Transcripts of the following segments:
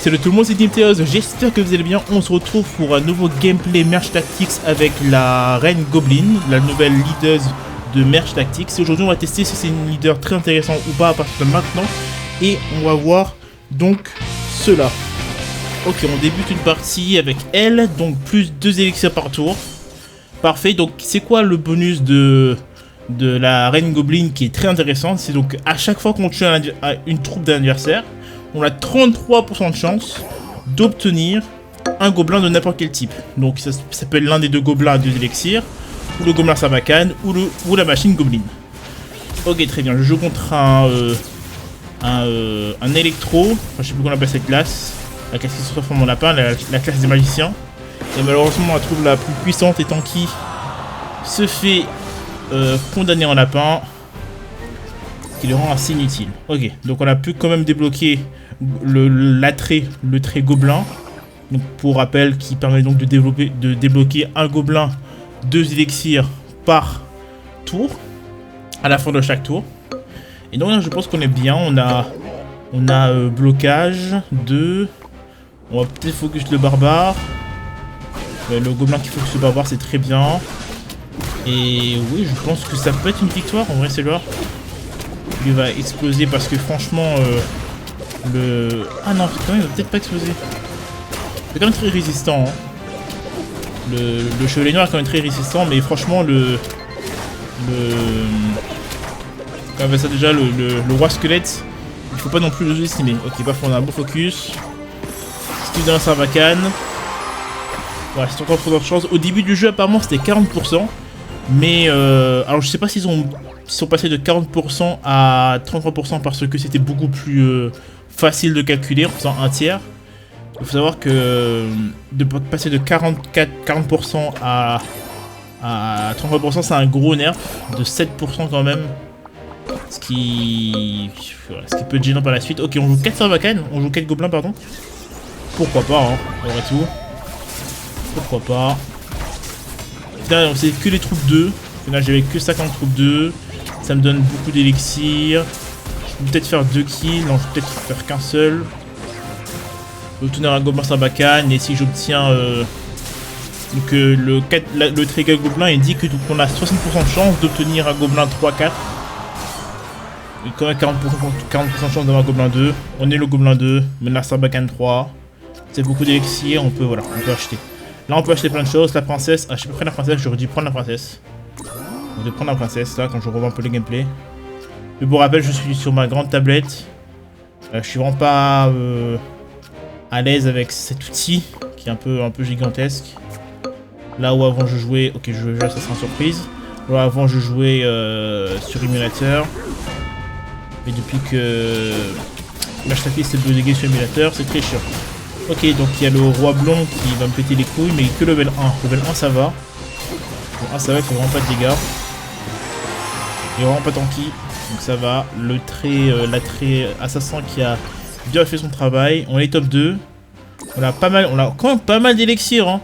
Salut tout le monde, c'est Team j'espère que vous allez bien. On se retrouve pour un nouveau gameplay Merge Tactics avec la Reine Goblin, la nouvelle leader de Merge Tactics. Et aujourd'hui on va tester si c'est une leader très intéressante ou pas à partir de maintenant. Et on va voir donc cela. Ok, on débute une partie avec elle, donc plus 2 élixirs par tour. Parfait, donc c'est quoi le bonus de la Reine Goblin qui est très intéressante? C'est donc à chaque fois qu'on tue une troupe d'adversaire, on a 33% de chance d'obtenir un gobelin de n'importe quel type. Donc ça peut être l'un des deux gobelins à 2 élixirs, ou le gobelin Sarbacane, ou la machine Goblin. Ok, très bien, je joue contre un électro, enfin, je sais plus comment on appelle cette classe, la classe qui se transforme en lapin, la classe des magiciens. Et malheureusement la troupe la plus puissante et tanky se fait condamner en lapin, qui le rend assez inutile. Ok, donc on a pu quand même débloquer le trait gobelin. Donc pour rappel, qui permet donc de débloquer un gobelin 2 élixirs par tour à la fin de chaque tour. Et donc là, je pense qu'on est bien. On a blocage 2. On va peut-être focus le barbare. Le gobelin qui focus le barbare, c'est très bien. Et oui, je pense que ça peut être une victoire. En vrai, c'est l'heure. Il va exploser parce que franchement ah non, quand même, il va peut-être pas exploser. C'est quand même très résistant, hein. Le chevalier noir est quand même très résistant, mais franchement comment on appelle ça déjà, le roi squelette, il faut pas non plus le sous-estimer. Ok, parfois on a un beau focus. C'est tout dans un Sarbacane. Voilà, c'est encore trop de chance. Au début du jeu apparemment c'était 40%. Mais alors je sais pas s'ils sont passés de 40% à 33% parce que c'était beaucoup plus facile de calculer en faisant un tiers. Il faut savoir que de passer de 40% à 33%, c'est un gros nerf de 7% quand même. Ce qui peut être gênant par la suite. Ok, on joue 4 Sarbacane, on joue 4 gobelins, pardon. Pourquoi pas, hein, après tout. Pourquoi pas. Là, c'est que les troupes 2. Là, j'avais que 50 troupes 2. Ça me donne beaucoup d'élixirs. Je peux peut-être faire 2 kills. Non, je peux peut-être faire qu'un seul. Je vais obtenir un gobelin Sarbacane. Et si j'obtiens donc le trigger gobelin, il dit que qu'on a 60% de chance d'obtenir un gobelin 3-4. Et quand même 40% de chance d'avoir un gobelin 2. On est le gobelin 2. Maintenant Sarbacane 3. C'est beaucoup d'élixirs. On peut acheter. Là on peut acheter plein de choses, la princesse, ah je peux prendre la princesse, j'aurais dû prendre la princesse. Je vais prendre la princesse là quand je revois un peu le gameplay. Mais pour rappel, je suis sur ma grande tablette. Je suis vraiment pas à l'aise avec cet outil qui est un peu gigantesque. Là où avant je jouais, ok je jouais, ça sera une surprise. Là avant je jouais sur émulateur. Mais depuis que Merge Tactics c'est délégué sur émulateur, c'est très chiant. Ok, donc il y a le roi blond qui va me péter les couilles, mais que level 1. Level 1 ça va. Level 1 ça va, il fait vraiment pas de dégâts. Il est vraiment pas tanky, donc ça va. La trait assassin qui a bien fait son travail. On est top 2. On a quand même pas mal d'élixirs, hein.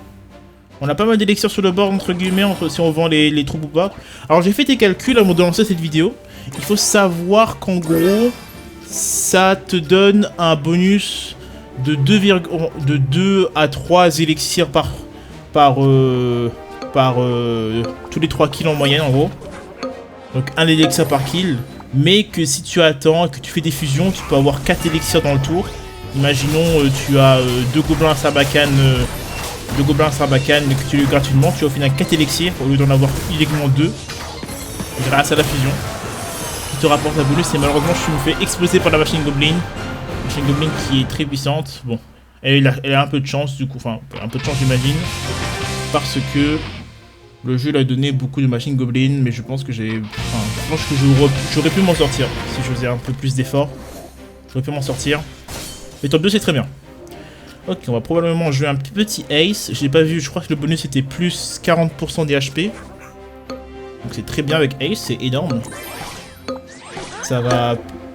On a pas mal d'élixirs sur le bord, entre guillemets, si on vend les troupes ou pas. Alors j'ai fait tes calculs avant de lancer cette vidéo. Il faut savoir qu'en gros, ça te donne un bonus de 2 à 3 élixirs par tous les 3 kills en moyenne en gros. Donc un élixir par kill. Mais que si tu attends et que tu fais des fusions, tu peux avoir 4 élixirs dans le tour. Imaginons tu as 2 gobelins Sarbacane mais que tu les gratuitement, tu as au final 4 élixirs au lieu d'en avoir uniquement 2. Grâce à la fusion. Qui te rapporte un bonus et malheureusement je me fais exploser par la machine Goblin. Machine Goblin qui est très puissante. Bon, elle a un peu de chance du coup, enfin un peu de chance j'imagine, parce que le jeu l'a donné beaucoup de machines Goblin, mais je pense que j'aurais pu m'en sortir si je faisais un peu plus d'efforts. J'aurais pu m'en sortir. Mais top 2 c'est très bien. Ok, on va probablement jouer un petit Ace. Je l'ai pas vu, je crois que le bonus était plus 40% des HP. Donc c'est très bien avec Ace, c'est énorme.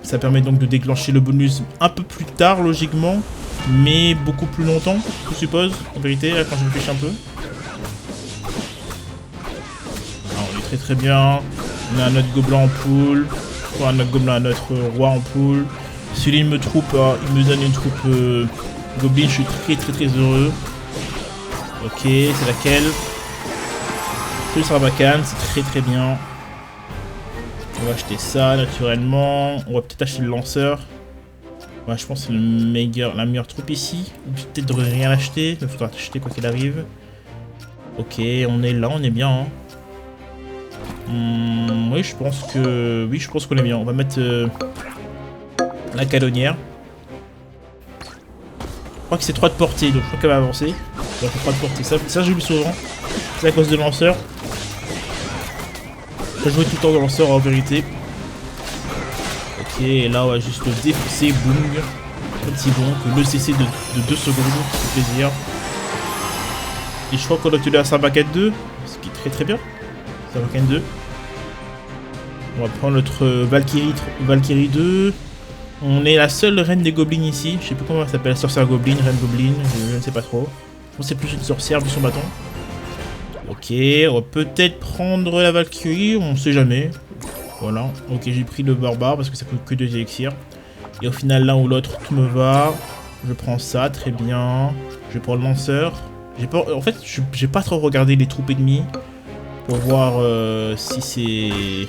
Ça permet donc de déclencher le bonus un peu plus tard, logiquement, mais beaucoup plus longtemps, je suppose, en vérité, là, quand je réfléchis un peu. Alors, on est très bien. On a un autre gobelin en pool. Un autre gobelin, un autre roi en pool. Celui-là, il me donne une troupe Goblin, je suis très heureux. Ok, c'est laquelle? C'est le Sarbacane, c'est très bien. On va acheter ça naturellement. On va peut-être acheter le lanceur. Ouais, je pense que c'est la meilleure troupe ici. Ou peut-être de rien acheter. Il faudra acheter quoi qu'il arrive. Ok, on est là, on est bien. Hein. Oui, je pense qu'on est bien. On va mettre la canonnière. Je crois que c'est 3 de portée, donc je crois qu'elle va avancer. Ouais, c'est 3 de portée. Ça j'oublie souvent. C'est à cause de lanceur. Je jouais tout le temps de lanceur en vérité. Ok, et là on va juste le défoncer, boum. Petit bon, que le CC de 2 secondes, c'est plaisir. Et je crois qu'on a obtenu un Sarbacane 2, ce qui est très bien. Sarbacane 2. On va prendre notre Valkyrie 2. On est la seule reine des gobelins ici. Je sais plus comment elle s'appelle, sorcière gobelin, reine gobelin, je ne sais pas trop. Je pense que c'est plus une sorcière vu son bâton. Ok, on va peut-être prendre la Valkyrie, on sait jamais. Voilà, ok, j'ai pris le barbare parce que ça coûte que 2 élixirs. Et au final, l'un ou l'autre, tout me va. Je prends ça, très bien. Je prends le lanceur. En fait, j'ai pas trop regardé les troupes ennemies pour voir si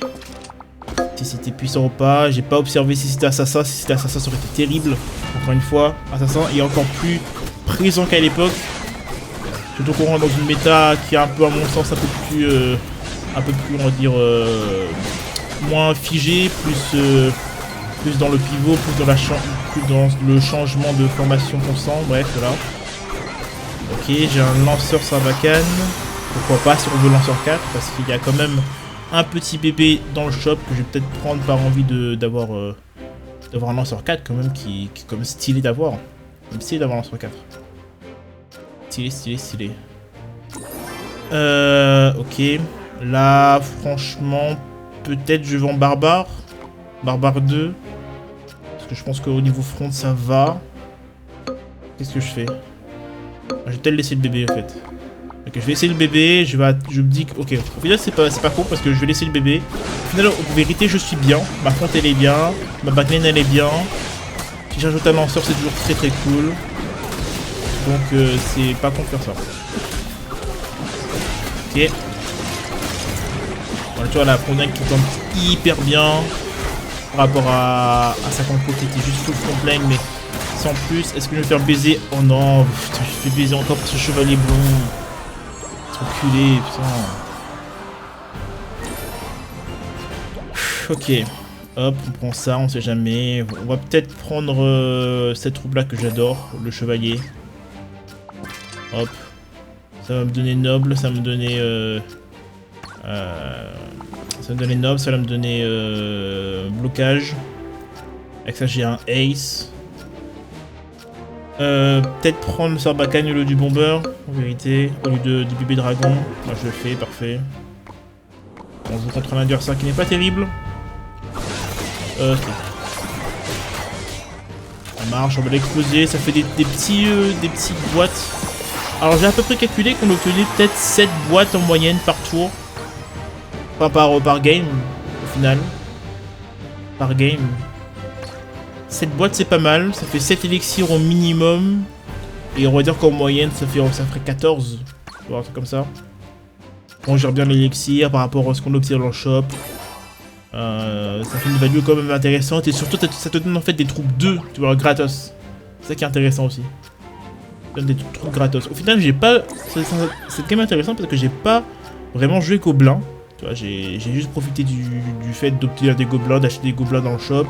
c'était puissant ou pas. J'ai pas observé si c'était assassin. Si c'était assassin, ça aurait été terrible. Encore une fois, assassin est encore plus présent qu'à l'époque. Surtout qu'on rentre dans une méta qui est un peu, à mon sens, un peu plus, on va dire, moins figée, plus dans le pivot, plus dans le changement de formation constant. Bref, voilà. Ok, j'ai un lanceur Sarbacane. Pourquoi pas si on veut lanceur 4, parce qu'il y a quand même un petit bébé dans le shop que je vais peut-être prendre par envie d'avoir un lanceur 4 quand même qui est comme stylé d'avoir. Même stylé d'avoir un lanceur 4. Stylé. Ok. Là, franchement, peut-être je vais en barbare. Barbare 2. Parce que je pense qu'au niveau front, ça va. Qu'est-ce que je fais? Je vais peut-être laisser le bébé en fait. Ok, je vais laisser le bébé, je me dis que... Ok, au final c'est pas cool parce que je vais laisser le bébé. Au final, en vérité, je suis bien. Ma front elle est bien, ma backline elle est bien. Si j'ajoute un lanceur, c'est toujours très cool. Donc c'est pas con de faire ça. Ok. Voilà, tu vois la Frontière qui tombe hyper bien. Par rapport à sa compo qui était juste full frontline, mais sans plus. Est-ce que je vais me faire baiser? Oh non, putain, je fais baiser encore par ce chevalier blond. Enculé, putain. Ok. Hop, on prend ça, on sait jamais. On va peut-être prendre cette troupe là que j'adore, le chevalier. Hop. Ça va me donner noble, ça va me donner... ça va me donner noble, ça va me donner blocage. Avec ça j'ai un ace. Peut-être prendre le Sarbacane au lieu du bomber, en vérité, au lieu du bébé dragon. Moi je le fais, parfait. On joue contre un adversaire qui n'est pas terrible. Ok. Ça marche, on va l'exploser, ça fait des petites boîtes. Alors j'ai à peu près calculé qu'on obtenait peut-être 7 boîtes en moyenne par tour. Enfin par game, au final. Par game. 7 boîtes c'est pas mal, ça fait 7 élixirs au minimum. Et on va dire qu'en moyenne ça ferait 14. Tu vois, un truc comme ça. On gère bien l'élixir par rapport à ce qu'on obtient dans le shop. Ça fait une value quand même intéressante. Et surtout ça te donne en fait des troupes 2, tu vois, gratos. C'est ça qui est intéressant aussi. Ça donne des troupes gratos. Au final j'ai pas... C'est quand même intéressant parce que j'ai pas vraiment joué gobelins. Tu vois, j'ai juste profité du fait d'obtenir des gobelins, d'acheter des gobelins dans le shop.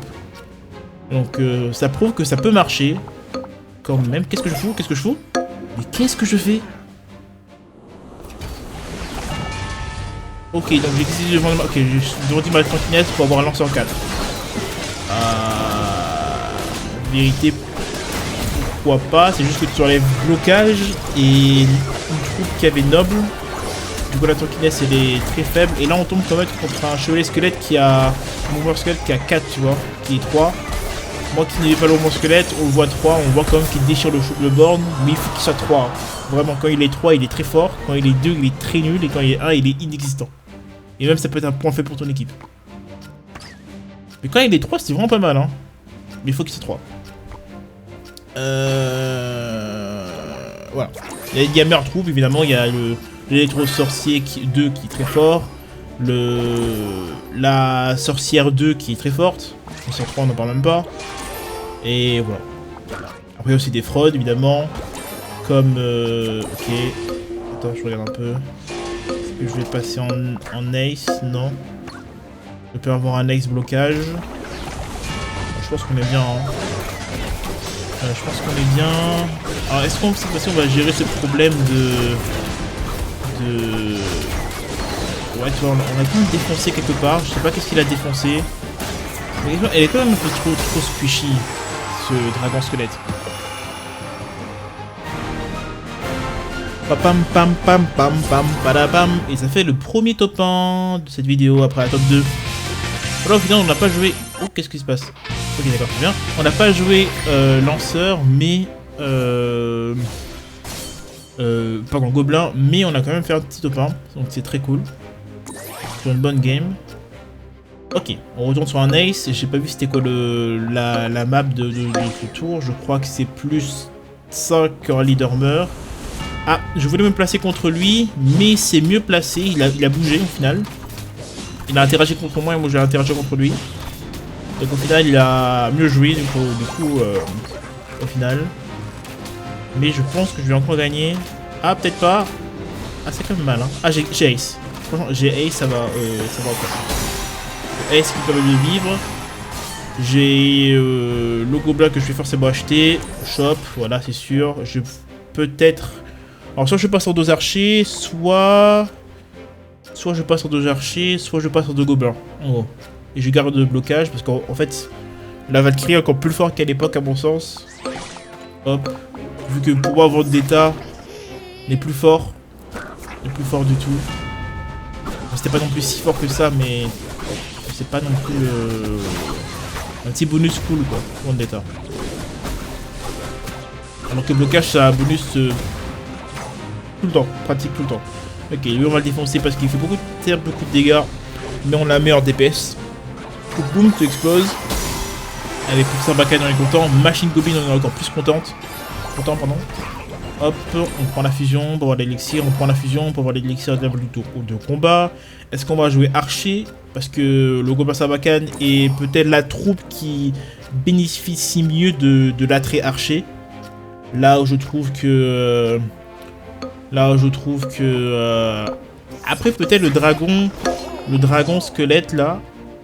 Donc ça prouve que ça peut marcher. Quand même. Qu'est-ce que je fous? Mais qu'est-ce que je fais? Ok, donc j'ai décidé de vendre... Ok, je redis ma trottinette pour avoir un lance en 4. En vérité, pourquoi pas? C'est juste que tu enlèves blocage et une troupe qui avait noble. Du coup la trottinette elle est très faible. Et là on tombe quand même contre un chevalier squelette qui a... Un mouvement squelette qui a 4, tu vois. Qui est 3. Moi qui n'ai pas le mouvement squelette, on le voit 3, on voit quand même qu'il déchire le board, mais il faut qu'il soit 3. Vraiment, quand il est 3, il est très fort, quand il est 2, il est très nul, et quand il est 1, il est inexistant. Et même ça peut être un point fait pour ton équipe. Mais quand il est 3, c'est vraiment pas mal, hein. Mais il faut qu'il soit 3. voilà. Il y a meilleure troupe, évidemment. Il y a l'électro-sorcier 2 qui est très fort. La sorcière 2 qui est très forte. La sorcière 3, on n'en parle même pas. Et voilà. Après, il y a aussi des fraudes, évidemment. Comme... ok. Attends, je regarde un peu. Est-ce que je vais passer en ace? Non. Je peux avoir un ace blocage. Je pense qu'on est bien. Hein. Je pense qu'on est bien. Alors, est-ce qu'on cette fois-ci on va gérer ce problème Ouais, tu vois, on a quand même défoncé quelque part. Je sais pas qu'est-ce qu'il a défoncé. Mais elle est quand même un peu trop squishy, ce dragon squelette. Pam pam pam pam pam padabam. Et ça fait le premier top 1 de cette vidéo après la top 2. Alors au final on n'a pas joué... Oh, qu'est-ce qui se passe? Ok, d'accord, très bien. On n'a pas joué lanceur, mais... pardon, gobelin, mais on a quand même fait un petit top 1. Donc c'est très cool. Sur une bonne game. Ok, on retourne sur un ace. J'ai pas vu c'était quoi la map de ce tour. Je crois que c'est plus 5 quand un leader meurt. Ah, je voulais me placer contre lui, mais c'est mieux placé. Il a bougé au final. Il a interagi contre moi et moi j'ai interagi contre lui. Donc au final il a mieux joué du coup au final. Mais je pense que je vais encore gagner. Ah, peut-être pas. Ah, c'est quand même mal, hein. Ah, j'ai ace. Franchement, j'ai ace, ça va encore. Ace qui permet de vivre. J'ai le gobelin que je vais forcément acheter. Shop, voilà, c'est sûr. Je peut-être... Alors, soit je passe en 2 archers, soit je passe en 2 archers, soit je passe en 2 gobelins. En gros. Et je garde le blocage parce qu'en fait, la Valkyrie est encore plus forte qu'à l'époque, à mon sens. Hop. Vu que pour moi, Vendetta n'est plus fort. N'est plus fort du tout. C'était pas non plus si fort que ça, mais c'est pas non plus un petit bonus cool quoi, Vendetta. Alors que blocage, ça a un bonus tout le temps, pratique tout le temps. Ok, lui on va le défoncer parce qu'il fait beaucoup de terre, beaucoup de dégâts, mais on a la meilleure DPS. Boum, tu exploses. Avec plus Sarbacane, on est content. Machine Goblin, on est encore plus contente. Content, pardon. Hop, on prend la fusion pour avoir l'élixir, on prend la fusion pour avoir l'élixir de combat. Est-ce qu'on va jouer archer? Parce que le Gobelin Sarbacane est peut-être la troupe qui bénéficie mieux de l'attrait archer. Là où je trouve que... après peut-être le dragon squelette là,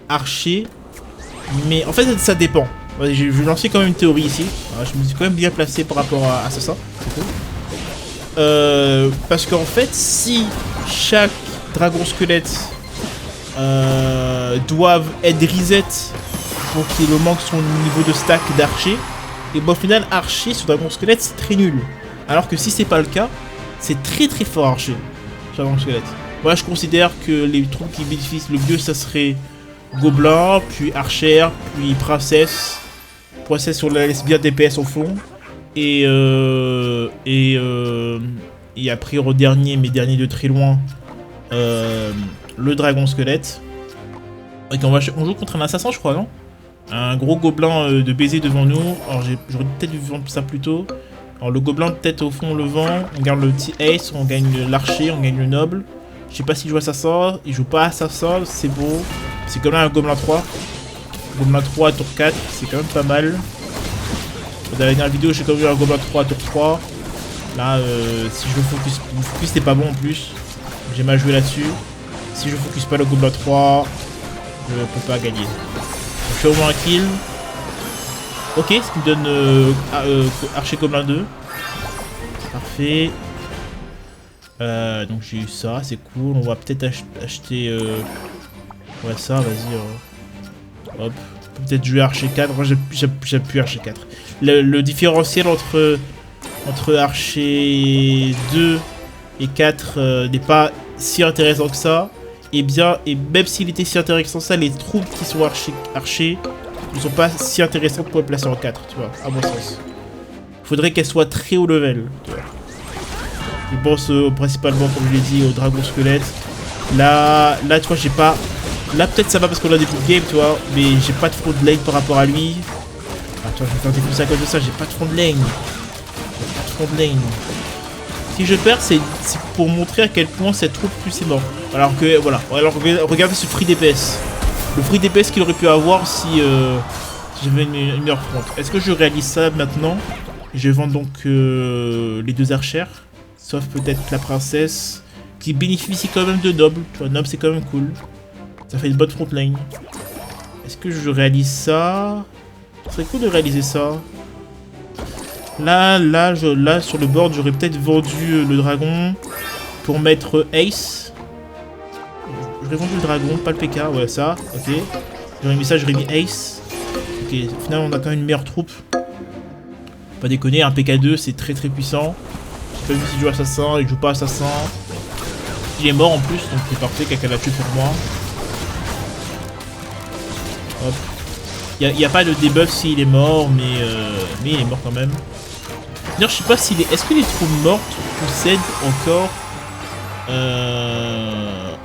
archer. Mais en fait ça dépend. Je vais lancer quand même une théorie ici. Je me suis quand même bien placé par rapport à ça. C'est cool. Parce qu'en fait, si chaque dragon squelette doivent être reset pour qu'il manque son niveau de stack d'archer, et bon, au final, archer sur dragon squelette c'est très nul. Alors que si c'est pas le cas, c'est très très fort archer sur dragon squelette. Moi, je considère que les troupes qui bénéficient le mieux, ça serait gobelin, puis archer, puis princesse. Princesse, on la laisse bien DPS au fond. Et après, au dernier, mais dernier de très loin, le dragon squelette. Ok, on joue contre un assassin, je crois, non? Un gros gobelin de baiser devant nous. Alors, j'aurais peut-être dû vendre ça plus tôt. Alors, le gobelin, peut-être au fond, le vent. On garde le petit ace, on gagne l'archer, on gagne le noble. Je sais pas s'il joue assassin. Il joue pas assassin, c'est beau. C'est quand même un gobelin 3. Gobelin 3 à tour 4, c'est quand même pas mal. Dans la dernière vidéo, j'ai quand même eu un gobelin 3 à tour 3. Là, si je le focus c'était pas bon en plus. J'ai mal joué là-dessus. Si je focus pas le gobelin 3, je peux pas gagner. Donc, je fais au moins un kill. Ok, ce qui me donne archer gobelin 2. Parfait. Donc j'ai eu ça, c'est cool. On va peut-être acheter... Ouais, ça, vas-y. Hop. Peut-être jouer archer 4. Moi, j'ai plus archer 4. Le différentiel entre archer 2 et 4 n'est pas si intéressant que ça. Et bien, et même s'il était si intéressant que ça, les troupes qui sont archer ne sont pas si intéressantes pour les placer en 4, tu vois, à mon sens. Il faudrait qu'elles soient très haut level, tu vois. Je pense principalement, comme je l'ai dit, au dragon squelette. Là, tu vois, j'ai pas... Là, peut-être ça va parce qu'on a des coups de game, tu vois, mais j'ai pas de front de lane par rapport à lui. Attends, je vais faire des coups à cause de ça, j'ai pas de front de lane. J'ai pas de front de lane. Si je perds, c'est pour montrer à quel point cette troupe plus est mort. Alors que, voilà. Alors regardez ce free DPS. Le free DPS qu'il aurait pu avoir si j'avais une meilleure front. Est-ce que je réalise ça maintenant? Je vends donc les deux archères. Sauf peut-être la princesse. Qui bénéficie quand même de noble. Tu vois, noble c'est quand même cool. Ça fait une bonne front line. Est-ce que je réalise ça? Ce serait cool de réaliser ça. Là, sur le board, j'aurais peut-être vendu le dragon pour mettre Ace. J'aurais vendu le dragon, pas le PK, ouais, ça, ok. J'aurais mis ça, j'aurais mis Ace. Ok, au final, on a quand même une meilleure troupe. Pas déconner, un PK2, c'est très très puissant. J'ai pas vu s'il joue assassin, il joue pas assassin. Il est mort en plus, donc c'est parfait, quelqu'un l'a tué pour moi. Hop. Il n'y a pas de debuff s'il est mort, mais il est mort quand même. D'ailleurs, je sais pas s'il est. Est-ce que les troupes mortes possèdent encore.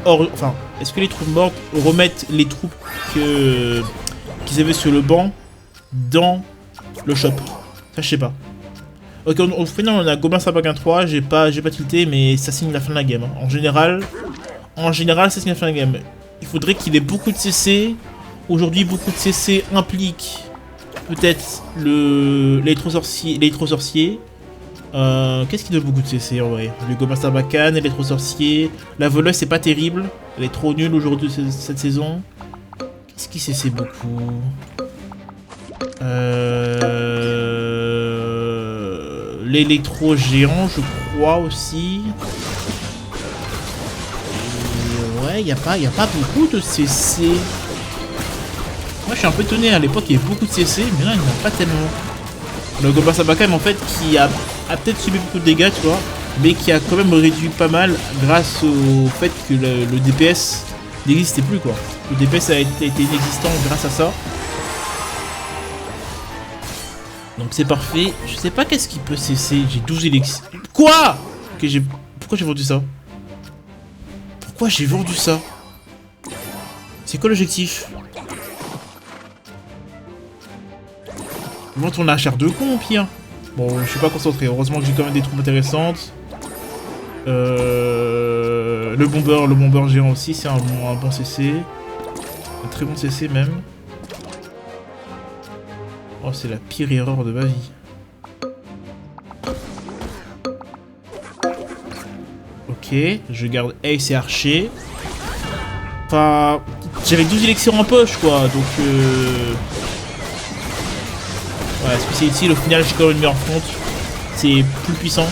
Enfin, est-ce que les troupes mortes remettent les troupes qu'ils avaient sur le banc dans le shop? Ça, je sais pas. Ok, au final, on a Gobelin Sapin 3. J'ai pas tilté, mais ça signe la fin de la game. Hein. En général, ça signe la fin de la game. Il faudrait qu'il ait beaucoup de CC. Aujourd'hui, beaucoup de CC impliquent peut-être l'électro-sorcier. Qu'est-ce qui donne beaucoup de CC en vrai? Le Gobelin Sarbacane, l'électro-sorcier. La voleuse, c'est pas terrible. Elle est trop nulle aujourd'hui cette saison. Qu'est-ce qui CC beaucoup? L'électro-géant, je crois aussi. Et ouais, y a pas beaucoup de CC. Moi je suis un peu étonné, à l'époque il y avait beaucoup de CC, mais là il n'y en a pas tellement. Le Gobelin Sarbacane en fait qui a peut-être subi beaucoup de dégâts, tu vois, mais qui a quand même réduit pas mal grâce au fait que le DPS n'existait plus quoi. Le DPS a été inexistant grâce à ça. Donc c'est parfait. Je sais pas qu'est-ce qui peut cesser. J'ai 12 élixirs. Quoi? Pourquoi j'ai vendu ça? Pourquoi j'ai vendu ça? C'est quoi l'objectif? Vendre ton archère de con au pire. Bon, je suis pas concentré. Heureusement que j'ai quand même des troupes intéressantes. Le bomber géant aussi, c'est un bon CC. Un très bon CC même. Oh, c'est la pire erreur de ma vie. Ok, je garde Ace et Archer. Enfin, j'avais 12 élixirs en poche, quoi, donc ouais, Speciality, au final, j'ai quand même une meilleure front. C'est plus puissant.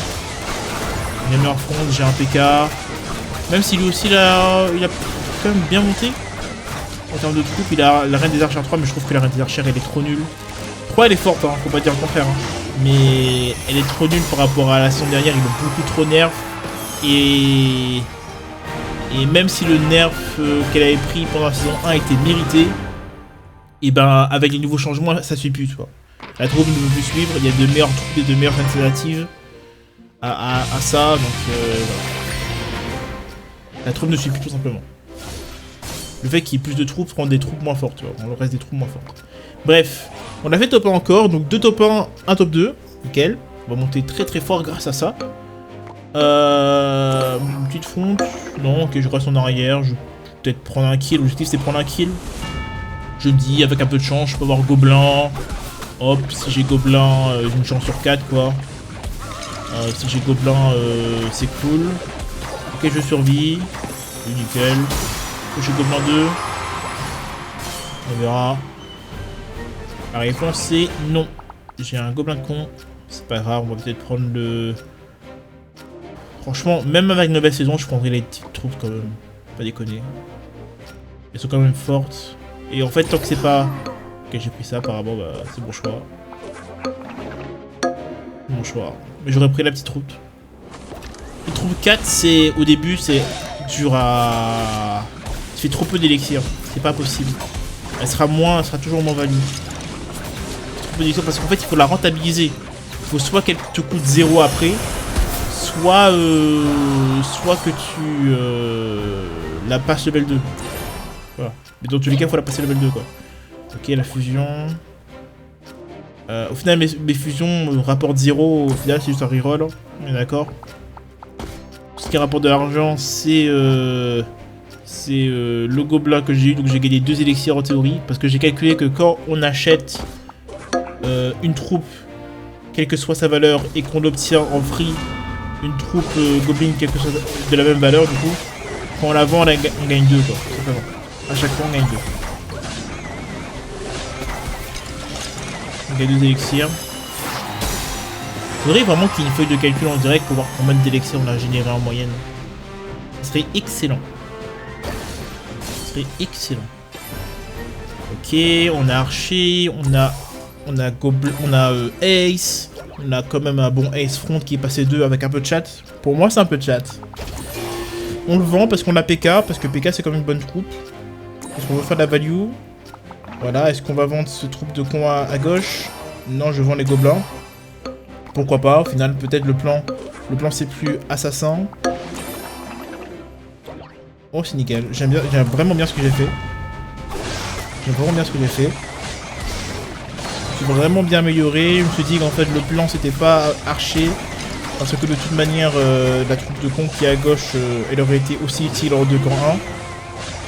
Une meilleure front, j'ai un PK. Même si lui aussi, il a quand même bien monté. En termes de troupes, il a la reine des archères 3, mais je trouve que la reine des archères, elle est trop nulle. 3, elle est forte, hein, faut pas dire le contraire. Hein. Mais elle est trop nulle par rapport à la saison dernière, il a beaucoup trop nerf. Et même si le nerf qu'elle avait pris pendant la saison 1 était mérité, et ben avec les nouveaux changements, ça suit plus, tu vois. La troupe ne veut plus suivre, il y a de meilleures troupes et de meilleures alternatives à ça, donc voilà. La troupe ne suit plus tout simplement. Le fait qu'il y ait plus de troupes rend des troupes moins fortes, tu vois, rend le reste des troupes moins fortes. Bref, on a fait top 1 encore, donc 2 top 1, 1 top 2, nickel. On va monter très très fort grâce à ça. Une petite fonte, non, ok, je reste en arrière, je vais peut-être prendre un kill, l'objectif c'est prendre un kill. Je me dis, avec un peu de chance, je peux avoir Gobelin. Hop, si j'ai Gobelin, j'ai une chance sur 4 quoi. Si j'ai Gobelin, c'est cool. Ok, je survis. Nickel. J'ai Gobelin 2. On verra. La réponse c'est non. J'ai un Gobelin con. C'est pas grave, on va peut-être prendre le... Franchement, même avec une nouvelle saison, je prendrais les petites troupes quand même. Pas déconner. Elles sont quand même fortes. Et en fait, tant que c'est pas... Ok, j'ai pris ça, apparemment, bah, c'est mon choix. Mon choix. Mais j'aurais pris la petite route. La troupe 4, c'est... Au début, c'est dur à... Tu fais trop peu d'élixir. C'est pas possible. Elle sera toujours moins value. Trop peu d'élixir parce qu'en fait, il faut la rentabiliser. Il faut soit qu'elle te coûte 0 après, soit que tu la passes level 2. Voilà. Mais dans tous les cas, il faut la passer level 2 quoi. Ok, la fusion. Au final, mes fusions me rapportent 0. Au final, c'est juste un reroll. On est d'accord. Ce qui rapporte de l'argent, c'est le gobelin que j'ai eu. Donc j'ai gagné 2 élixirs en théorie. Parce que j'ai calculé que quand on achète une troupe, quelle que soit sa valeur, et qu'on obtient en free une troupe goblin quelle que soit de la même valeur, du coup, quand on la vend, on gagne 2 quoi. Tout simplement. À chaque fois, on gagne 2. On gagne 2 élixirs. Il faudrait vraiment qu'il y ait une feuille de calcul en direct pour voir combien d'élixirs on a généré en moyenne. Ce serait excellent. Ce serait excellent. Ok, on a archer, on a ace, on a quand même un bon ace front qui est passé 2 avec un peu de chat. Pour moi, c'est un peu de chat. On le vend parce qu'on a PK, parce que PK c'est quand même une bonne troupe. Est-ce qu'on veut faire de la value? Voilà, est-ce qu'on va vendre ce troupe de cons à gauche? Non, je vends les gobelins. Pourquoi pas, au final, peut-être le plan c'est plus assassin. Oh, c'est nickel. J'aime vraiment bien ce que j'ai fait. J'aime vraiment bien ce que j'ai fait. Je suis vraiment bien amélioré. Je me suis dit qu'en fait, le plan, c'était pas archer. Parce que de toute manière, la troupe de cons qui est à gauche, elle aurait été aussi utile en 2 contre 1.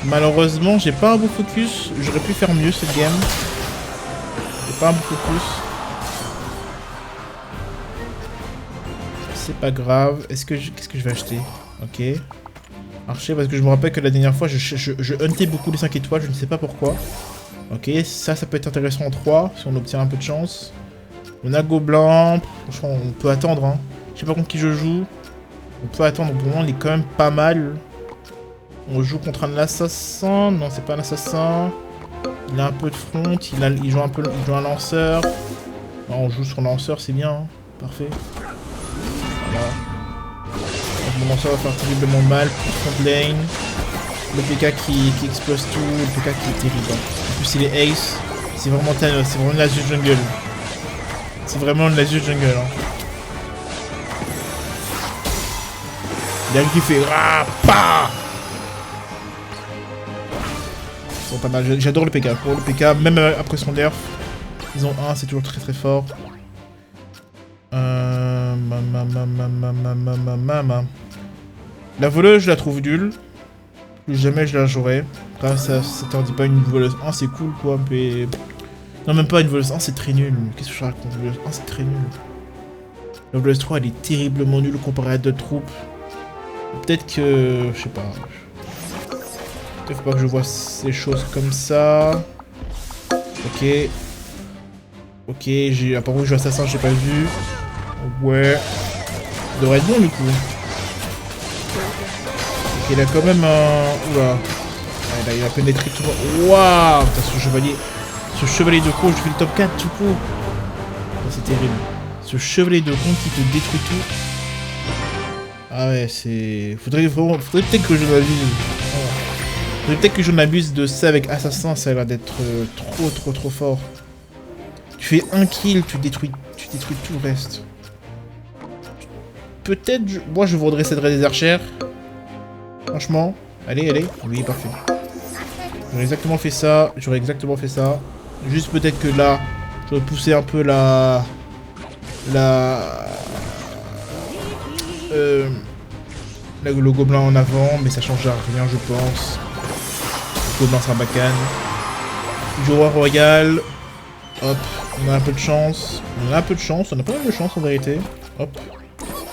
Malheureusement, j'ai pas un beau focus. J'aurais pu faire mieux cette game. J'ai pas un beau focus. C'est pas grave. Qu'est-ce que je vais acheter? Ok. Archer, parce que je me rappelle que la dernière fois, je huntais beaucoup les 5 étoiles. Je ne sais pas pourquoi. Ok, ça peut être intéressant en 3, si on obtient un peu de chance. On a gobelin. Franchement, on peut attendre, hein. Je sais pas contre qui je joue. On peut attendre. Pour moi, on est quand même pas mal. On joue contre un assassin. Non, c'est pas un assassin. Il a un peu de front. Il joue un lanceur. Non, on joue sur lanceur, c'est bien. Hein. Parfait. Voilà. Donc, mon lanceur va faire terriblement mal pour front lane. Le PK qui explose tout. Le PK qui est terrible. En plus, il est ace. C'est vraiment Thanos. C'est vraiment l'Azure Jungle. C'est vraiment l'Azure Jungle. Hein. Il y a lui qui fait RAPA. Ils sont pas mal. J'adore le PK. Pour le PK, même après son nerf, ils ont 1, c'est toujours très très fort. La voleuse, je la trouve nulle. Plus jamais je la jouerai. Après, ça t'en dit pas une voleuse 1, c'est cool quoi, mais. Non, même pas une voleuse 1, c'est très nul. Qu'est-ce que je raconte? Voleuse 1, c'est très nul. La voleuse 3, elle est terriblement nulle comparée à d'autres troupes. Peut-être que... je sais pas. Peut-être faut pas que je vois ces choses comme ça. Ok. Ok, apparemment je joue assassin, j'ai pas vu. Ouais. Ça devrait être bon du coup. Ok, il a quand même un... Oula. Ouais, là, il a pénétré tout. Waouh. Ce chevalier de con, je fais le top 4 tout coup. C'est terrible. Ce chevalier de con qui te détruit tout. Ah ouais, c'est... Faudrait peut-être que je m'abuse. Faudrait peut-être que je m'abuse de ça avec Assassin, ça a l'air d'être trop fort. Tu fais un kill, tu détruis tout le reste. Peut-être... Moi, je voudrais céder des archères. Franchement. Allez. Oui, parfait. J'aurais exactement fait ça. Juste peut-être que là, j'aurais poussé un peu le gobelin en avant, mais ça change rien, je pense. Le gobelin Sarbacane. Joueur royal. Hop, on a un peu de chance. On a pas mal de chance en vérité. Hop.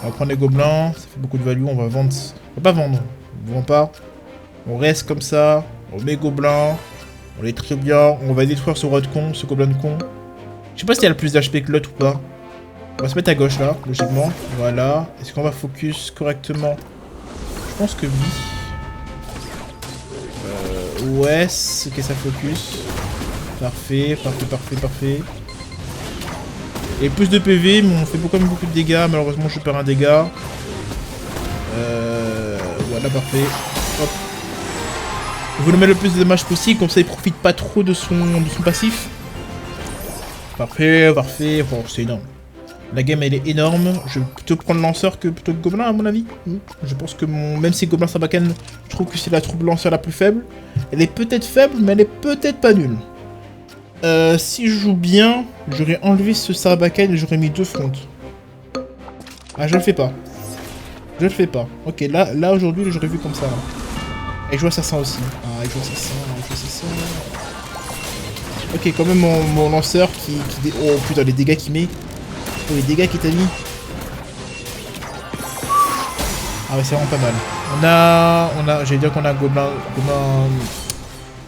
On va prendre les gobelins, ça fait beaucoup de value, on va vendre. On va pas vendre, on vend pas. On reste comme ça, on met gobelin. On est très bien, on va détruire ce roi de con, ce gobelin de con. Je sais pas s'il y a le plus d'HP que l'autre ou pas. On va se mettre à gauche là, logiquement. Voilà. Est-ce qu'on va focus correctement? Je pense que oui. Ouais, ok, ça focus. Parfait. Et plus de PV, mais on fait quand même beaucoup de dégâts. Malheureusement, je perds un dégât. Voilà, parfait. Hop. Je veux le mettre le plus de dommages possible, comme ça il profite pas trop de son passif. Parfait. Bon, c'est énorme. La game elle est énorme. Je vais plutôt prendre lanceur que plutôt que gobelin à mon avis. Je pense que même si gobelin Sarbacane, je trouve que c'est la troupe lanceur la plus faible. Elle est peut-être faible, mais elle est peut-être pas nulle. Si je joue bien, j'aurais enlevé ce Sarbacane et j'aurais mis 2 fronts. Ah, je le fais pas. Je le fais pas. Ok, là aujourd'hui, j'aurais vu comme ça. Là. Et je vois assassin aussi. Ah, je vois assassin, je vois assassin. Ok, quand même mon lanceur qui... Oh putain, les dégâts qu'il met. Oh, les dégâts qu'il t'a mis. Ah ouais, c'est vraiment pas mal. J'allais dire qu'on a Gobelin...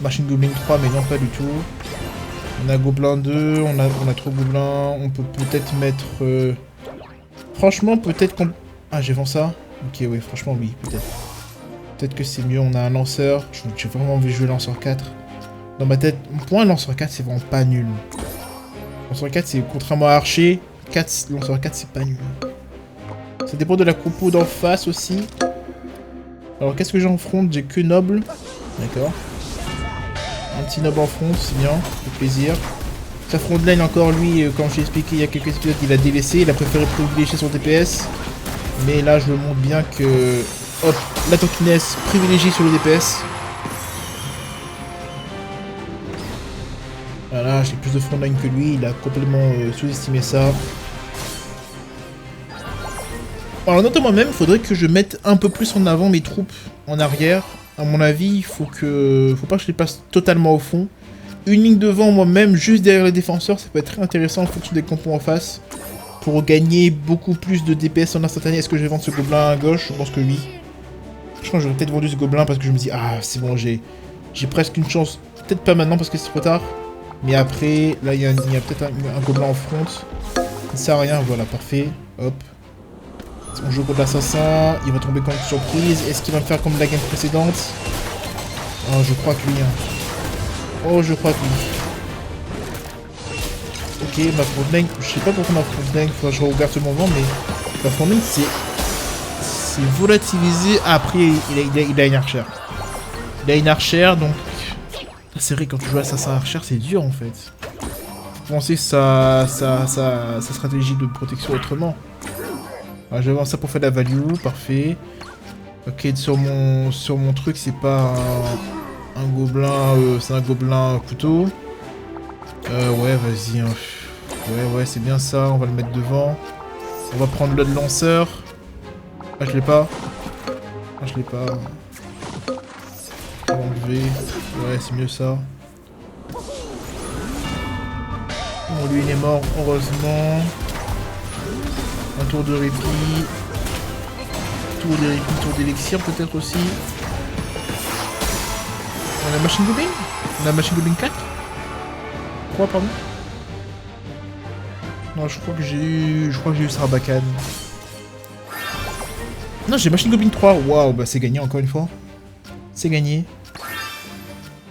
Machine Goblin 3, mais non, pas du tout. On a Gobelin 2, on a 3 Gobelins. On peut peut-être mettre... Franchement, peut-être qu'on... Ah, j'ai vendu ça. Ok, oui, franchement, oui, peut-être. Peut-être que c'est mieux, on a un lanceur. J'ai vraiment envie de jouer lanceur 4. Dans ma tête, pour moi, lanceur 4, c'est vraiment pas nul. Lanceur 4, c'est contrairement à Archer, lanceur 4, c'est pas nul. Ça dépend de la compo d'en face aussi. Alors, qu'est-ce que j'ai en front? J'ai que noble. D'accord. Un petit noble en front, c'est bien, ça fait plaisir. Sa frontline encore, lui, comme je l'ai expliqué il y a quelques épisodes, il a délaissé, il a préféré privilégier son DPS. Mais là, je le montre bien que... Hop, la tankiness privilégiée sur le DPS. Voilà, j'ai plus de frontline que lui, il a complètement sous-estimé ça. Alors, note à moi-même, il faudrait que je mette un peu plus en avant mes troupes en arrière. À mon avis, il faut pas que je les passe totalement au fond. Une ligne devant moi-même, juste derrière les défenseurs, ça peut être très intéressant en fonction des compos en face. Pour gagner beaucoup plus de DPS en instantané. Est-ce que je vais vendre ce gobelin à gauche? Je pense que oui. Je pense que j'aurais peut-être vendu ce gobelin parce que je me dis, ah c'est bon, j'ai presque une chance. Peut-être pas maintenant parce que c'est trop tard. Mais après, là il y a peut-être un gobelin en front. Ça ne sert à rien, voilà, parfait. Hop. On joue contre l'assassin, il va tomber comme une surprise. Est-ce qu'il va me faire comme la game précédente? Oh, je crois que oui. Hein. Oh, je crois que oui. Ok, ma frontline, je sais pas pourquoi ma frontline, faudra que je regarde ce moment, mais ma frontline c'est volatilisé. Ah, après, il a une archère. Il a une archère, donc... C'est vrai, quand tu joues assassin archère, c'est dur en fait. Faut penser sa stratégie de protection autrement. Ah, je vais voir ça pour faire de la value, parfait. Ok, sur mon truc, c'est pas un gobelin, c'est un gobelin couteau. Ouais, vas-y. Hein. Ouais, c'est bien ça, on va le mettre devant. On va prendre le lanceur. Ah, je l'ai pas. Ah, je l'ai pas. On va enlever. Ouais, c'est mieux ça. Bon, lui, il est mort, heureusement. Un tour de répit. Tour de répit, tour d'élixir peut-être aussi. On a Machine Goblin? On a Machine Goblin 4? Quoi, pardon? Non, je crois que j'ai eu Sarbacane. Non, j'ai Machine Goblin 3. Waouh, bah c'est gagné encore une fois. C'est gagné.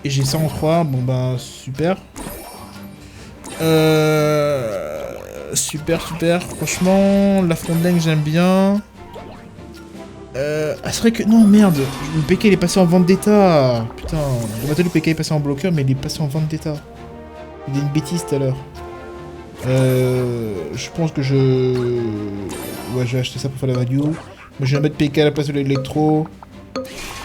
Et j'ai ça en 3. Bon bah super. Super. Franchement, la frontline j'aime bien. Ah c'est vrai que... Non, merde. Le PK il est passé en vente d'état. Putain. Le PK est passé en bloqueur, mais il est passé en vente d'état. Il y a une bêtise tout à l'heure. Je pense que ouais, je vais acheter ça pour faire la value. Mais je vais mettre PK à la place de l'électro.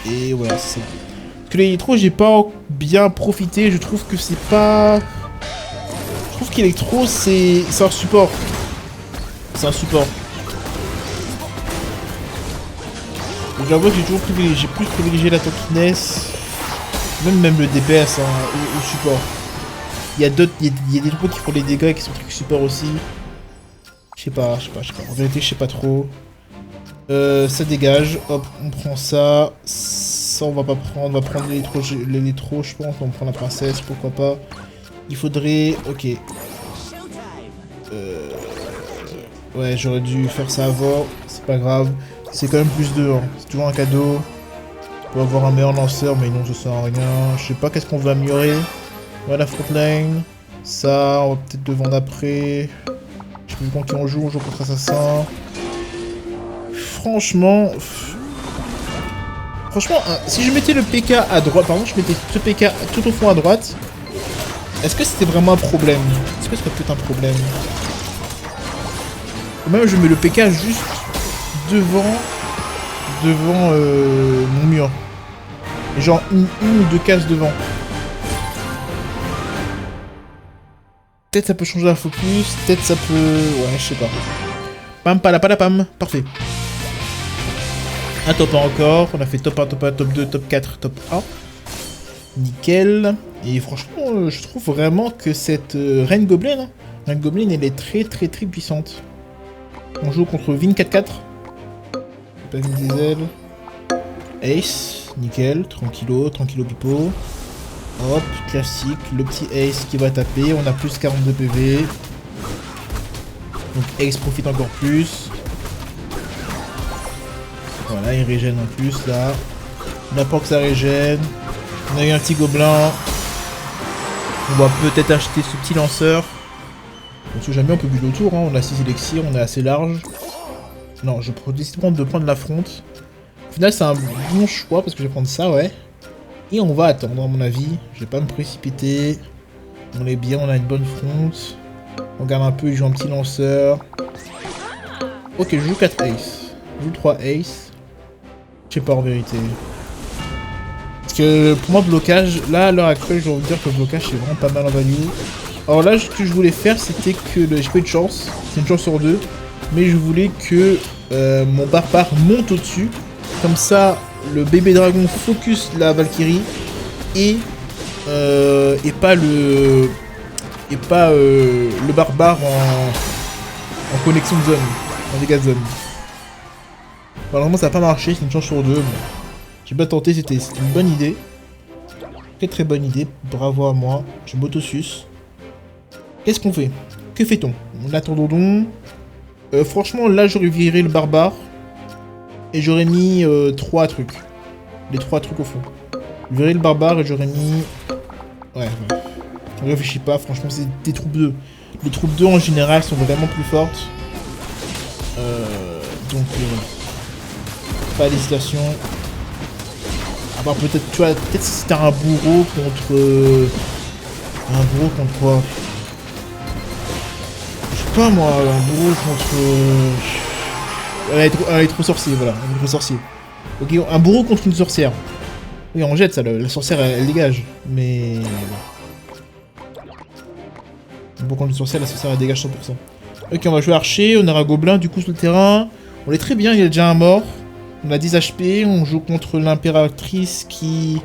Et voilà, c'est... Parce que l'électro, j'ai pas bien profité. Je trouve que c'est pas... Je trouve qu'électro, c'est un support. C'est un support. J'avoue que j'ai toujours privilégié, plus privilégié la tankiness. Même le DPS hein, au support. Il y a des troupes qui font des dégâts et qui sont trucs support aussi. Je sais pas. En vérité, je sais pas trop. Ça dégage. Hop, on prend ça. Ça, on va pas prendre. On va prendre l'électro, je pense. On prend la princesse, pourquoi pas. Il faudrait... Ok. Ouais, j'aurais dû faire ça avant. C'est pas grave. C'est quand même plus 2. Hein. C'est toujours un cadeau. Pour avoir un meilleur lanceur, mais non, ça sert à rien. Je sais pas qu'est-ce qu'on veut améliorer. Voilà, frontline. Ça, on va peut-être le vendre après. Je sais plus contre qui on joue contre Assassin. Franchement, si je mettais le PK à droite, pardon, je mettais ce PK tout au fond à droite, est-ce que c'était vraiment un problème? Est-ce que ça peut être un problème? Ou même je mets le PK juste devant mon mur. Et genre une ou deux cases devant. Peut-être ça peut changer la focus, peut-être ça peut... Ouais, je sais pas. Pam, palapalapam, parfait. Un top 1 encore. On a fait top 1, top 1, top 2, top 4, top 1. Nickel. Et franchement, je trouve vraiment que cette Reine Goblin, hein, Reine Goblin, elle est très puissante. On joue contre Vin 4-4. Pas Vin Diesel. Ace, nickel, tranquillo pipo. Hop, classique, le petit Ace qui va taper, on a plus 42 PV. Donc Ace profite encore plus. Voilà, il régène en plus là. On a pas que ça régène. On a eu un petit gobelin. On va peut-être acheter ce petit lanceur. On sait jamais, on peut build autour, hein. On a 6 élixirs, on est assez large. Non, je décide de prendre l'affronte. Au final, c'est un bon choix parce que je vais prendre ça, ouais. Et on va attendre, à mon avis. Je vais pas me précipiter. On est bien, on a une bonne fronte. On regarde un peu, il joue un petit lanceur. Ok, je joue 4 ace. Je joue 3 ace. Je sais pas en vérité. Parce que pour moi, blocage, là à l'heure actuelle, je vais vous dire que le blocage c'est vraiment pas mal en value. Alors là, ce que je voulais faire, c'était que j'ai pas eu de chance. C'est une chance sur deux. Mais je voulais que mon barbare monte au-dessus. Comme ça, le bébé dragon focus la Valkyrie et pas le barbare en connexion de zone, en dégâts de zone. Malheureusement ça n'a pas marché, c'est une chance sur deux. J'ai pas tenté, c'était une bonne idée. Très bonne idée, bravo à moi, je m'autosuce. Qu'est-ce qu'on fait? Que fait-on? On attend Dondon. Franchement là j'aurais viré le barbare. Et j'aurais mis 3 trucs. Les 3 trucs au fond. Je verrai le barbare et j'aurais mis... Ouais. On réfléchit pas, franchement c'est des troupes 2. Les troupes 2 en général sont vraiment plus fortes. Donc pas d'hésitation. À part peut-être, tu vois, peut-être si c'était un bourreau contre... Un bourreau contre quoi? Je sais pas moi, un bourreau contre... Elle est trop sorcier, voilà, un trop sorcier. Ok, un bourreau contre une sorcière. Oui, on jette ça, la sorcière elle dégage, mais... Un bourreau contre une sorcière, la sorcière elle dégage 100%. Ok, on va jouer archer, on aura un gobelin du coup sur le terrain. On est très bien, il y a déjà un mort. On a 10 HP, on joue contre l'impératrice qui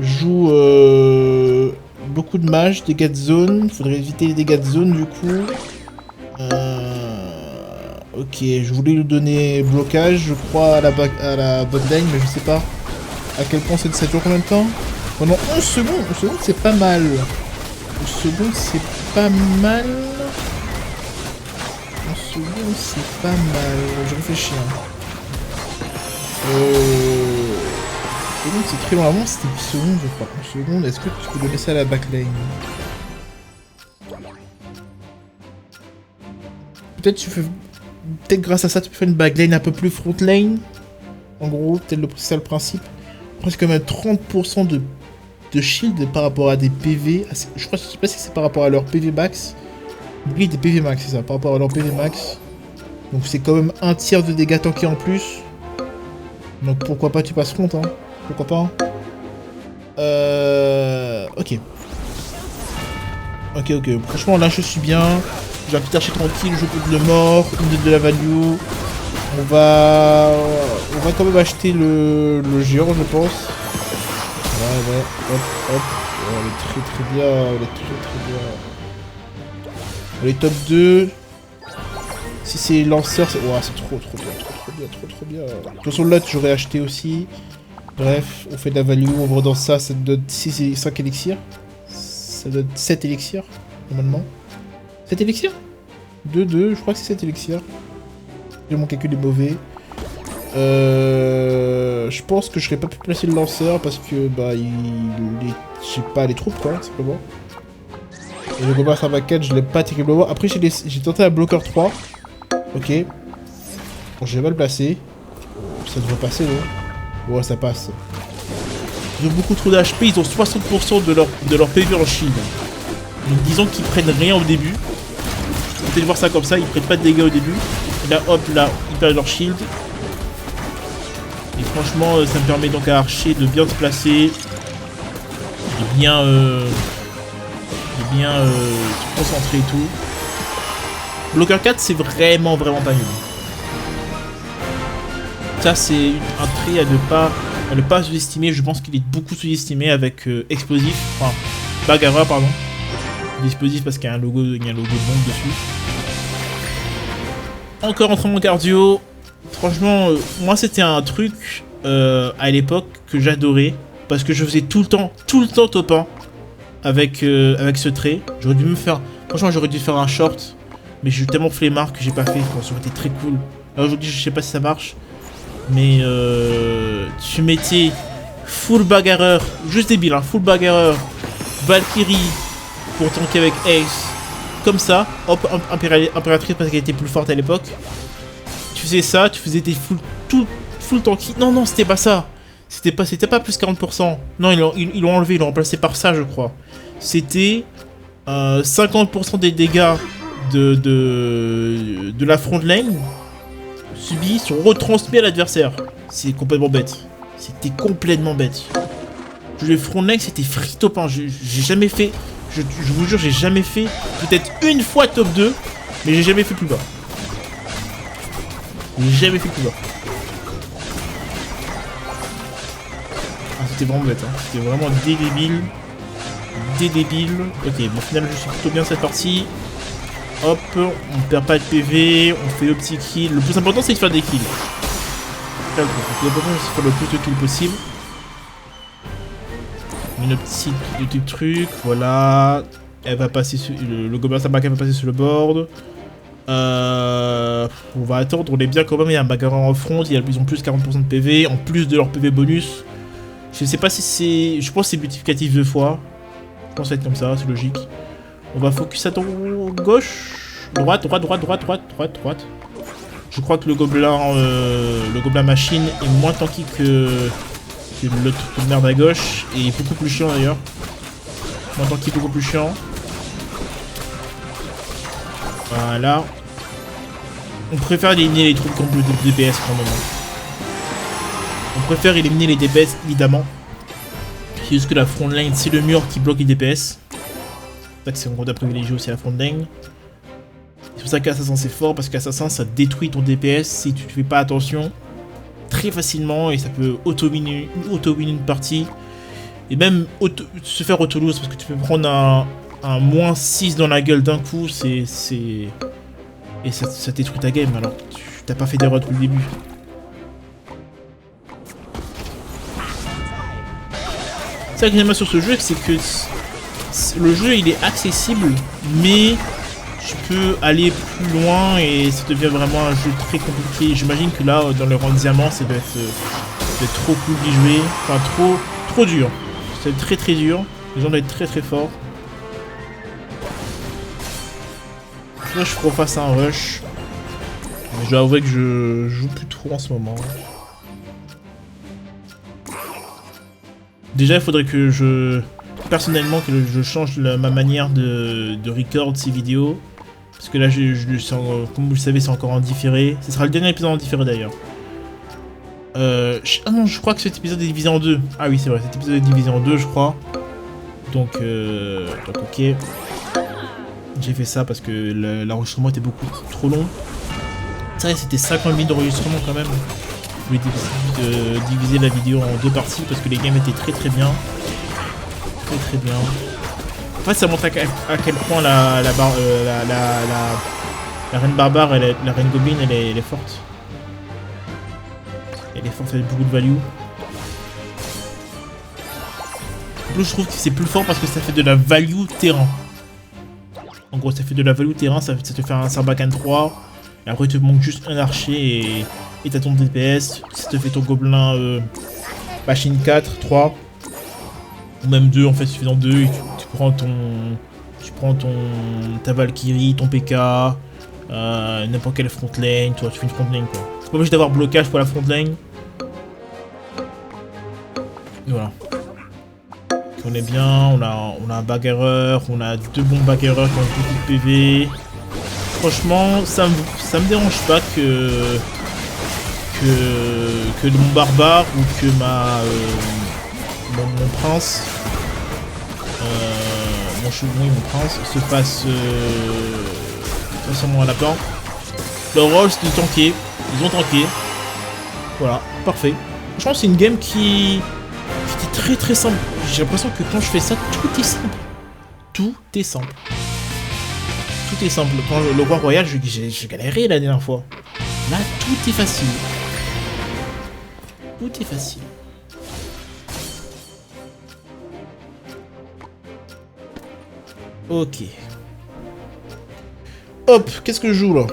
joue beaucoup de mages, dégâts de zone. Faudrait éviter les dégâts de zone du coup. Ok, je voulais lui donner blocage, je crois, à la botlane, mais je sais pas à quel point ça dure combien de temps. Pendant 11 secondes, 11 secondes c'est pas mal. 11 secondes c'est pas mal. 11 secondes c'est pas mal. Je réfléchis. Hein. Secondes c'est très long. Avant c'était 10 secondes je crois. 11 secondes, est-ce que tu peux donner ça à la backlane? Peut-être tu fais... Peut-être grâce à ça tu peux faire une backlane un peu plus front lane. En gros, c'est ça le principe. Après c'est quand même 30% de shield par rapport à des PV. Je sais pas si c'est par rapport à leur PV max. Oui, des PV max, c'est ça, par rapport à leur PV max. Donc c'est quand même un tiers de dégâts tankés en plus. Donc pourquoi pas tu passes front, hein. Pourquoi pas. Ok. Ok. Franchement là je suis bien. J'ai un petit archer tranquille, je coupe le mort, une de la value. On va quand même acheter le géant, je pense. Ouais, hop. Oh, elle est très bien, elle est très bien. Elle est top 2. Si c'est lanceur, c'est... Ouah, c'est trop bien. De toute façon, l'autre, j'aurais acheté aussi. Bref, on fait de la value, on redonne ça, ça donne 6 et 5 élixirs. Ça donne 7 élixirs, normalement. 7 élixirs 2, je crois que c'est 7 élixirs. J'ai mon calcul est mauvais. Je pense que je serais pas pu placer le lanceur parce que bah j'ai pas les troupes quoi, simplement. Et le combat à 4, je l'ai pas terriblement. Après j'ai tenté un bloqueur 3. Ok. Bon, je vais mal le placer. Ça devrait passer non? Ouais, ça passe. Ils ont beaucoup trop d'HP, ils ont 60% de leur PV en shield. Donc disons qu'ils prennent rien au début. Vous pouvez voir ça comme ça, ils prennent pas de dégâts au début. Et là hop, là, ils perdent leur shield. Et franchement, ça me permet donc à Archer de bien se placer. De bien se concentrer et tout. Bloqueur 4, c'est vraiment pas nul. Ça, c'est un trait à ne pas sous-estimer. Je pense qu'il est beaucoup sous-estimé avec explosif, enfin bagarreur pardon. Explosif parce qu'il y a un logo de bombe dessus. Encore entraînement cardio. Franchement, moi c'était un truc à l'époque que j'adorais parce que je faisais tout le temps top 1 avec ce trait. J'aurais dû me faire, franchement j'aurais dû faire un short, mais je suis tellement flemmard que j'ai pas fait. Ça aurait été très cool. Là aujourd'hui je sais pas si ça marche, mais tu mettais full bagarreur, juste débile, hein, full bagarreur, Valkyrie pour tanker avec Ace, comme ça, hop, impératrice parce qu'elle était plus forte à l'époque. Tu faisais ça, tu faisais des full tanky. Non, c'était pas ça. C'était pas plus 40%. Non, ils l'ont enlevé, ils l'ont remplacé par ça, je crois. C'était 50% des dégâts de la front lane subis sont retransmis à l'adversaire. C'est complètement bête. C'était complètement bête. Le front lane, c'était free top 1. J'ai jamais fait. Je vous jure, j'ai jamais fait. Peut-être une fois top 2, mais j'ai jamais fait plus bas. J'ai jamais fait plus bas. Ah, c'était vraiment bête, hein. C'était vraiment débile. Ok, bon, au final, je suis plutôt bien cette partie. Hop, on perd pas de PV, on fait le petit kill. Le plus important, c'est de faire des kills. Le plus important, c'est de faire le plus de kills possible. Une petite truc, voilà. Elle va passer sur le gobelin Sabaka va passer sur le board. On va attendre, on est bien quand même. Il y a un bagarreur en front, ils ont plus 40% de PV, en plus de leur PV bonus. Je sais pas si c'est. Je pense que c'est multiplicatif 2 fois. Je pense que ça va être comme ça, c'est logique. On va focus à ton gauche. Droite. Je crois que le gobelin machine est moins tanky que l'autre de merde à gauche. Et beaucoup plus chiant d'ailleurs. Moins tanky, beaucoup plus chiant. Voilà. On préfère éliminer les troupes complètes de DPS pour le moment. On préfère éliminer les DPS évidemment. C'est juste que la front line, c'est le mur qui bloque les DPS. C'est ça que c'est un gros à privilégier aussi la front line. C'est pour ça qu'Assassin c'est fort, parce qu'Assassin ça détruit ton DPS si tu ne fais pas attention très facilement, et ça peut auto-win une partie. Et même se faire auto-lose, parce que tu peux prendre un moins 6 dans la gueule d'un coup, et ça détruit ta game, alors tu t'as pas fait d'erreur depuis le début. C'est ça que j'aime bien sur ce jeu, c'est que le jeu il est accessible, mais tu peux aller plus loin et ça devient vraiment un jeu très compliqué. J'imagine que là, dans le rang diamant, ça doit être trop cool d'y jouer, enfin trop dur. C'est très dur, les gens doivent être très forts. Là, je ferai face à un rush. Mais je dois avouer que je joue plus trop en ce moment. Déjà, il faudrait que personnellement, que je change ma manière de record ces vidéos. Parce que là, comme vous le savez, c'est encore en différé. Ce sera le dernier épisode en différé d'ailleurs. Ah non, je crois que cet épisode est divisé en deux. Ah oui, c'est vrai, cet épisode est divisé en deux, je crois. Donc ok. J'ai fait ça parce que l'enregistrement était beaucoup trop long. Ça, c'était 50 minutes d'enregistrement quand même. Je voulais diviser la vidéo en deux parties parce que les games étaient très bien. Très bien. En fait, ça montre à quel point la reine barbare, la reine goblin, elle est forte. Elle est forte, elle a beaucoup de value. En plus, je trouve que c'est plus fort parce que ça fait de la value terrain. En gros, ça fait de la value terrain, ça te fait un Sarbacane 3. Et après, il te manque juste un archer et t'as ton DPS. Ça te fait ton gobelin machine 4, 3. Ou même 2, en fait, suffisant 2. Et tu prends ta Valkyrie, ton PK, n'importe quelle front lane. Toi, tu fais une front lane, quoi. C'est pas obligé d'avoir blocage pour la front lane. Et voilà. On est bien, on a un bagarreur, on a deux bons bagarreurs qui ont beaucoup de PV. Franchement, ça me dérange pas que mon barbare ou que mon prince, mon prince se fasse sûrement à la planque. Leur rôle c'est de tanker, ils ont tanké. Voilà, parfait. Franchement, c'est une game qui était très très simple. J'ai l'impression que quand je fais ça, tout est simple. Tout est simple. Tout est simple. Quand le roi royal, j'ai galéré la dernière fois. Là, tout est facile. Tout est facile. Ok. Hop, qu'est-ce que je joue là?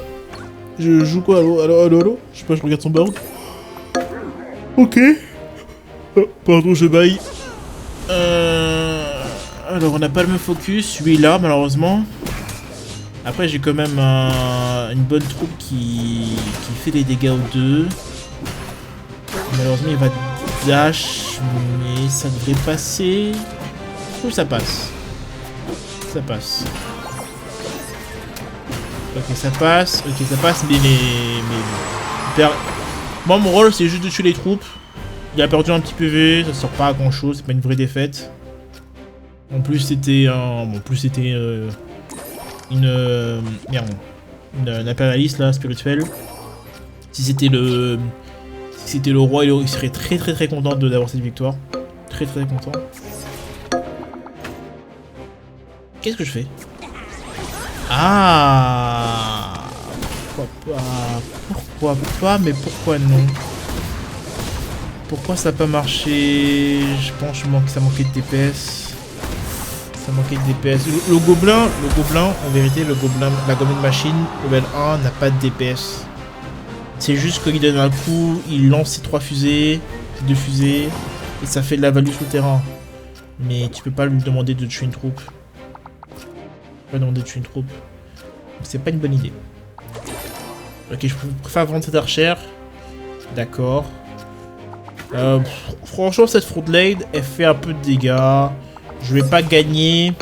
Je joue quoi? Allô? Je sais pas, je regarde son board. Ok. Oh, pardon, je baille. Alors, on n'a pas le même focus. Celui-là, malheureusement. Après, j'ai quand même une bonne troupe qui fait des dégâts aux deux. Malheureusement, il va dash, mais ça devrait passer. Je trouve que ça passe. Ça passe. Ok, ça passe. Ok, ça passe, mais... Moi, mon rôle, c'est juste de tuer les troupes. Il a perdu un petit PV, ça sort pas à grand chose, c'est pas une vraie défaite. En plus, c'était un... Bon, en plus, c'était merde. Une impérialiste, là, spirituelle. Si c'était le... Si c'était le roi, il serait très très très content d'avoir cette victoire. Très très content. Qu'est-ce que je fais? Ah, pourquoi pas? Pourquoi pas? Mais pourquoi non? Pourquoi ça n'a pas marché? Je pense que ça manquait de DPS. Ça manquait de DPS. Le gobelin, en vérité, la goblin machine, level 1, n'a pas de DPS. C'est juste qu'il donne un coup, il lance ses 3 fusées, 2 fusées, et ça fait de la value sur le terrain. Mais tu peux pas lui demander de tuer une troupe. Pas demander de tuer une troupe. C'est pas une bonne idée. Ok, je préfère vendre cette archère. D'accord. Franchement, cette front blade, elle fait un peu de dégâts. Je vais pas gagner.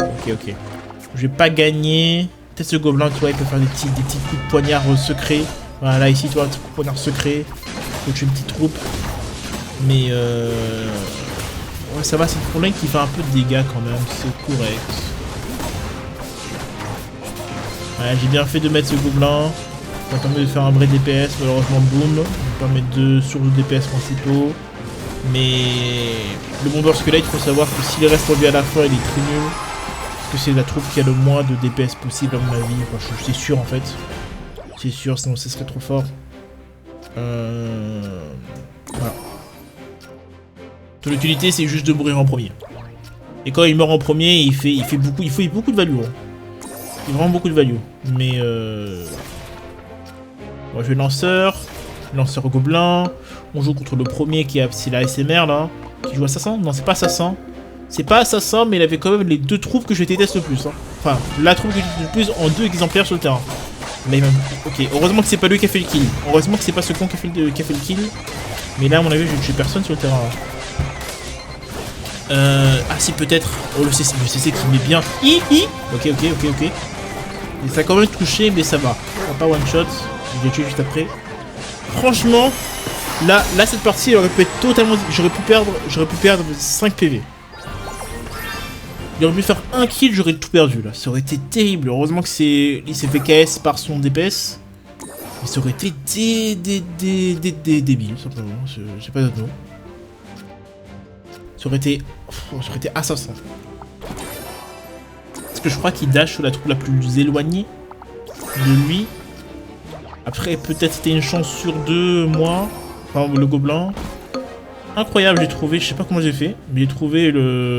Ok. Je vais pas gagner. Peut-être ce gobelin, tu vois, il peut faire des petits coups de poignard secrets. Voilà, ici, tu vois, un petit coup de poignard secret. Faut tuer une petite troupe. Mais ouais, ça va, c'est une front blade qui fait un peu de dégâts quand même. C'est correct. Ouais, j'ai bien fait de mettre ce gobelin. Ça permet de faire un vrai DPS. Malheureusement, boum. Ça permet de sur le DPS principaux. Mais le bomber squelette, il faut savoir que s'il reste en vie à la fin, il est très nul. Parce que c'est la troupe qui a le moins de DPS possible à mon avis. Enfin, je suis sûr en fait. C'est sûr, sinon ce serait trop fort. Voilà. Ton utilité, c'est juste de mourir en premier. Et quand il meurt en premier, il fait beaucoup de value. Hein. Il fait vraiment beaucoup de value. Mais moi, je vais lanceur gobelin. On joue contre le premier qui a la SMR là. Qui joue assassin? Non, c'est pas assassin. C'est pas assassin, mais il avait quand même les 2 troupes que je déteste le plus. Hein. Enfin, la troupe que je déteste le plus en 2 exemplaires sur le terrain. Là, ok, heureusement que c'est pas lui qui a fait le kill. Heureusement que c'est pas ce con qui a fait le kill. Mais là, à mon avis, je ne tue personne sur le terrain. Ah, si, peut-être. Oh, le CC qui met bien. Ok. Et ça a quand même touché, mais ça va. On va pas one shot. Je vais tuer juste après. Franchement, là cette partie, elle aurait pu être totalement. J'aurais pu perdre 5 PV. Il aurait pu faire un kill, j'aurais tout perdu là. Ça aurait été terrible. Heureusement que il s'est fait KS par son DPS. Mais ça aurait été débile, simplement. J'ai pas d'autre mot. Ça aurait été assassin. Parce que je crois qu'il dash sur la troupe la plus éloignée de lui. Après, peut-être c'était une chance sur 2, moi. Enfin, le gobelin. Incroyable, j'ai trouvé. Je sais pas comment j'ai fait, mais j'ai trouvé le...